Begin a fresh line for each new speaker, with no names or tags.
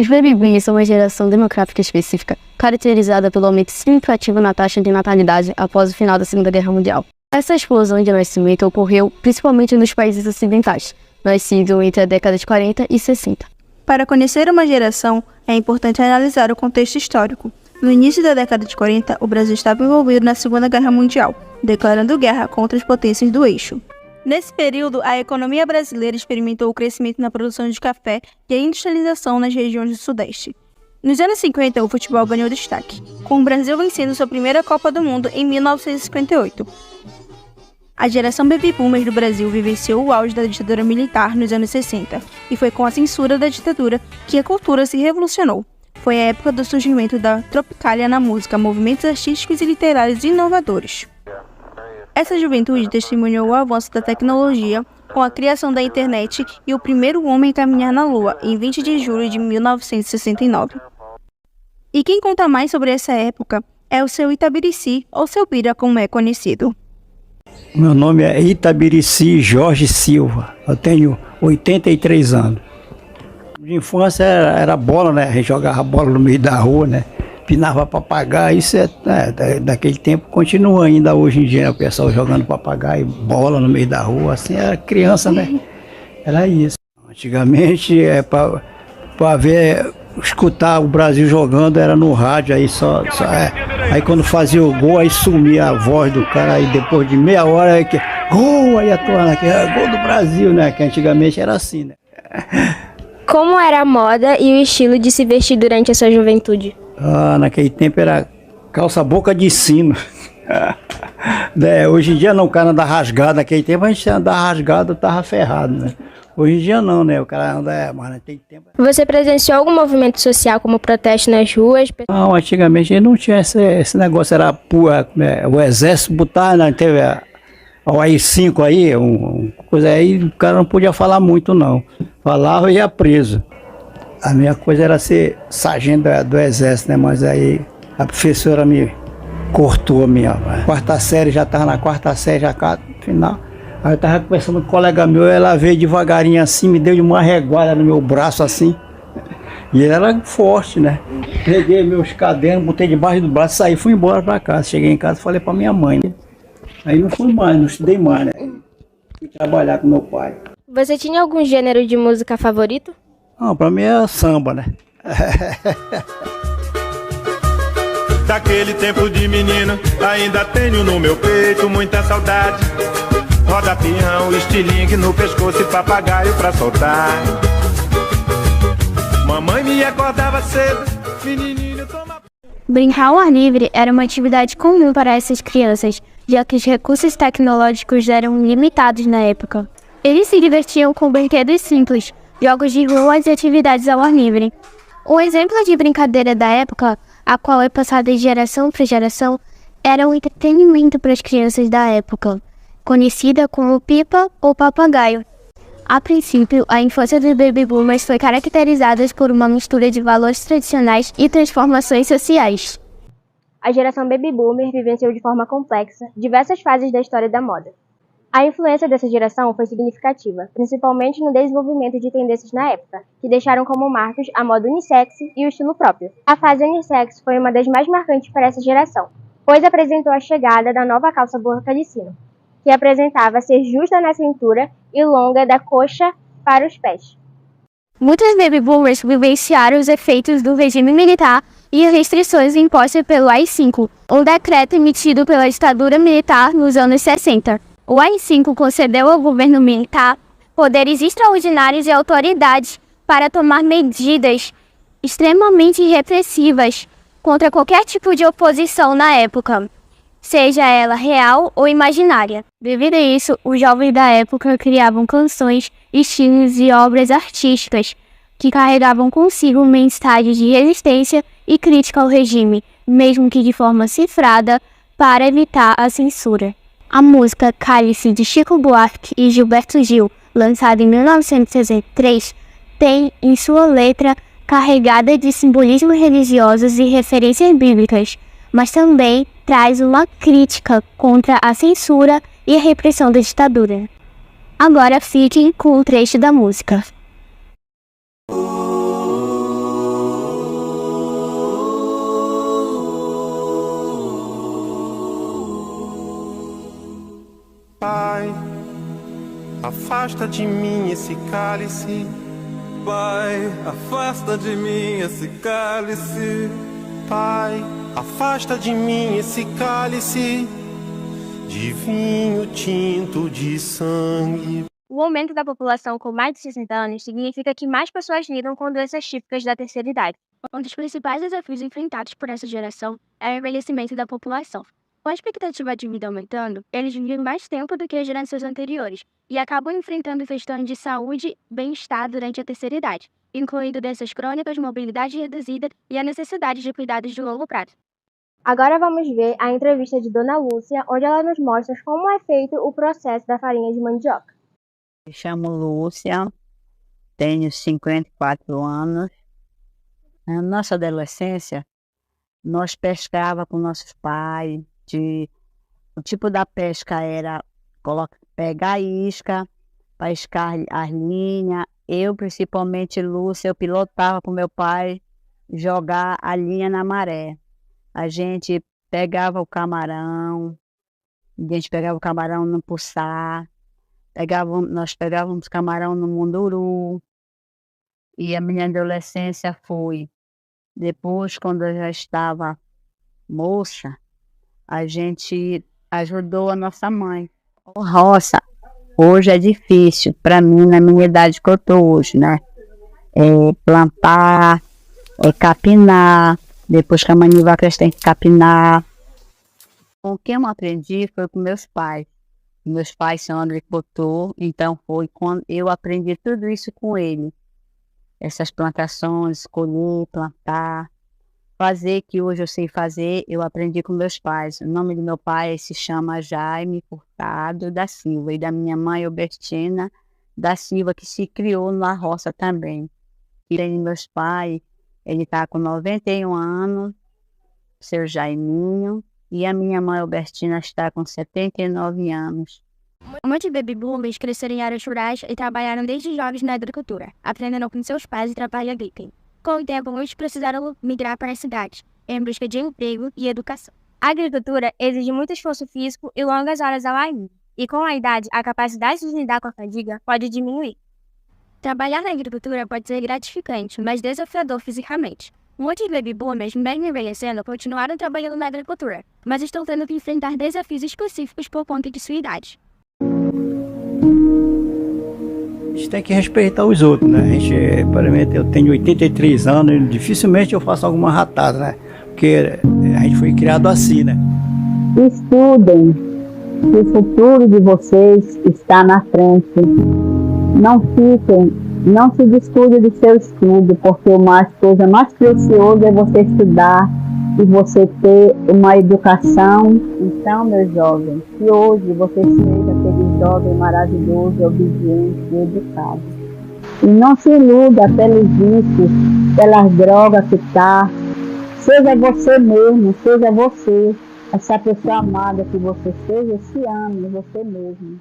Os baby boomers são uma geração demográfica específica, caracterizada pelo aumento significativo na taxa de natalidade após o final da Segunda Guerra Mundial. Essa explosão de nascimento ocorreu principalmente nos países ocidentais, nascidos entre a década de 40 e 60.
Para conhecer uma geração, é importante analisar o contexto histórico. No início da década de 40, o Brasil estava envolvido na Segunda Guerra Mundial, declarando guerra contra as potências do eixo. Nesse período, a economia brasileira experimentou o crescimento na produção de café e a industrialização nas regiões do Sudeste. Nos anos 50, o futebol ganhou destaque, com o Brasil vencendo sua primeira Copa do Mundo em 1958. A geração baby boomers do Brasil vivenciou o auge da ditadura militar nos anos 60, e foi com a censura da ditadura que a cultura se revolucionou. Foi a época do surgimento da Tropicália na música, movimentos artísticos e literários inovadores. Essa juventude testemunhou o avanço da tecnologia com a criação da internet e o primeiro homem a caminhar na Lua, em 20 de julho de 1969. E quem conta mais sobre essa época é o seu Itabirici, ou seu Bira, como é conhecido.
Meu nome é Itabirici Jorge Silva, eu tenho 83 anos. De infância era bola, né? A gente jogava bola no meio da rua, né? Pinava papagaio, isso daquele tempo continua ainda hoje em dia, o pessoal jogando papagaio, bola no meio da rua, assim, era criança, né? Era isso. Antigamente, para ver, escutar o Brasil jogando era no rádio, aí aí quando fazia o gol, aí sumia a voz do cara, aí depois de meia hora, aí que gol, aí atuando aqui, gol do Brasil, né? Que antigamente era assim, né?
Como era a moda e o estilo de se vestir durante a sua juventude?
Naquele tempo era calça boca de sino. Hoje em dia não, o cara anda rasgado. Naquele tempo a gente andava rasgado, tava ferrado, né? Hoje em dia não, né? O cara anda, mas naquele tempo...
Você presenciou algum movimento social como protesto nas ruas?
Não, antigamente não tinha esse negócio, era o exército botar, né? Teve o AI-5 aí, coisa aí, o cara não podia falar muito não. Falava e ia preso. A minha coisa era ser sargento do exército, né? Mas aí a professora me cortou a minha quarta série, já estava na quarta série, já no final. Aí eu estava conversando com um colega meu, ela veio devagarinho assim, me deu de uma reguada no meu braço assim. E ela era forte, né? Peguei meus cadernos, botei debaixo do braço, saí, fui embora para casa. Cheguei em casa e falei para minha mãe, né? Aí não fui mais, não estudei mais, né? Fui trabalhar com meu pai.
Você tinha algum gênero de música favorito?
Não, pra mim é samba, né?
Daquele tempo de menino, ainda tenho no meu peito muita saudade. Roda peão, estilingue no pescoço e papagaio pra soltar. Mamãe me acordava cedo, menininho toma...
Brincar ao ar livre era uma atividade comum para essas crianças, já que os recursos tecnológicos eram limitados na época. Eles se divertiam com brinquedos simples, jogos de rua e atividades ao ar livre. Um exemplo de brincadeira da época, a qual é passada de geração para geração, era um entretenimento para as crianças da época, conhecida como pipa ou papagaio. A princípio, a infância dos baby boomers foi caracterizada por uma mistura de valores tradicionais e transformações sociais.
A geração baby boomer vivenciou de forma complexa diversas fases da história da moda. A influência dessa geração foi significativa, principalmente no desenvolvimento de tendências na época, que deixaram como marcos a moda unissex e o estilo próprio. A fase unissex foi uma das mais marcantes para essa geração, pois apresentou a chegada da nova calça boca de sino, que apresentava ser justa na cintura e longa da coxa para os pés.
Muitos baby boomers vivenciaram os efeitos do regime militar e restrições impostas pelo AI-5, um decreto emitido pela ditadura militar nos anos 60. O AI-5 concedeu ao governo militar poderes extraordinários e autoridade para tomar medidas extremamente repressivas contra qualquer tipo de oposição na época, seja ela real ou imaginária. Devido a isso, os jovens da época criavam canções, estilos e obras artísticas que carregavam consigo mensagens de resistência e crítica ao regime, mesmo que de forma cifrada, para evitar a censura. A música Cálice, de Chico Buarque e Gilberto Gil, lançada em 1963, tem em sua letra carregada de simbolismos religiosos e referências bíblicas, mas também traz uma crítica contra a censura e a repressão da ditadura. Agora fiquem com o trecho da música.
Pai, afasta de mim esse cálice.
Pai, afasta de mim esse cálice.
Pai, afasta de mim esse cálice de vinho tinto de sangue.
O aumento da população com mais de 60 anos significa que mais pessoas lidam com doenças típicas da terceira idade.
Um dos principais desafios enfrentados por essa geração é o envelhecimento da população. Com a expectativa de vida aumentando, eles vivem mais tempo do que as gerações anteriores e acabam enfrentando questões de saúde e bem-estar durante a terceira idade, incluindo doenças crônicas, mobilidade reduzida e a necessidade de cuidados de longo prazo.
Agora vamos ver a entrevista de Dona Lúcia, onde ela nos mostra como é feito o processo da farinha de mandioca.
Me chamo Lúcia, tenho 54 anos. Na nossa adolescência, nós pescava com nossos pais. O tipo da pesca era pegar a isca, pescar as linhas. Eu, principalmente Lúcia, eu pilotava com meu pai jogar a linha na maré. A gente pegava o camarão, no puçá, nós pegávamos camarão no munduru. E a minha adolescência foi, depois, quando eu já estava moça, a gente ajudou a nossa mãe. Roça, hoje é difícil para mim, na minha idade que eu estou hoje, né? Plantar, capinar, depois que a maniva cresce tem que capinar. O que eu aprendi foi com meus pais. Meus pais são agricultores, então foi quando eu aprendi tudo isso com ele. Essas plantações, colher, plantar, fazer, que hoje eu sei fazer, eu aprendi com meus pais. O nome do meu pai se chama Jaime Furtado da Silva e da minha mãe Albertina da Silva, que se criou na roça também. E tem meus pais, ele está com 91 anos, seu Jaiminho, e a minha mãe Albertina está com 79 anos.
Muitos baby boomers cresceram em áreas rurais e trabalharam desde jovens na agricultura, aprendendo com seus pais e trabalho agrícola. Com o tempo, muitos precisaram migrar para as cidades, em busca de emprego e educação.
A agricultura exige muito esforço físico e longas horas ao ar livre, e com a idade, a capacidade de lidar com a fadiga pode diminuir.
Trabalhar na agricultura pode ser gratificante, mas desafiador fisicamente. Muitos baby boomers, mesmo envelhecendo, continuaram trabalhando na agricultura, mas estão tendo que enfrentar desafios específicos por conta de sua idade.
A gente tem que respeitar os outros, né? A gente, por exemplo, eu tenho 83 anos e dificilmente eu faço alguma ratada, né? Porque a gente foi criado assim, né?
Estudem, que o futuro de vocês está na frente. Não se descuide do seu estudo, porque a coisa mais preciosa é você estudar e você ter uma educação. Então, meus jovens, que hoje você seja aquele jovem maravilhoso, obediente e educado. E não se iluda pelos vícios, pelas drogas que está. Seja você mesmo, seja você, essa pessoa amada que você seja, esse ano, você mesmo.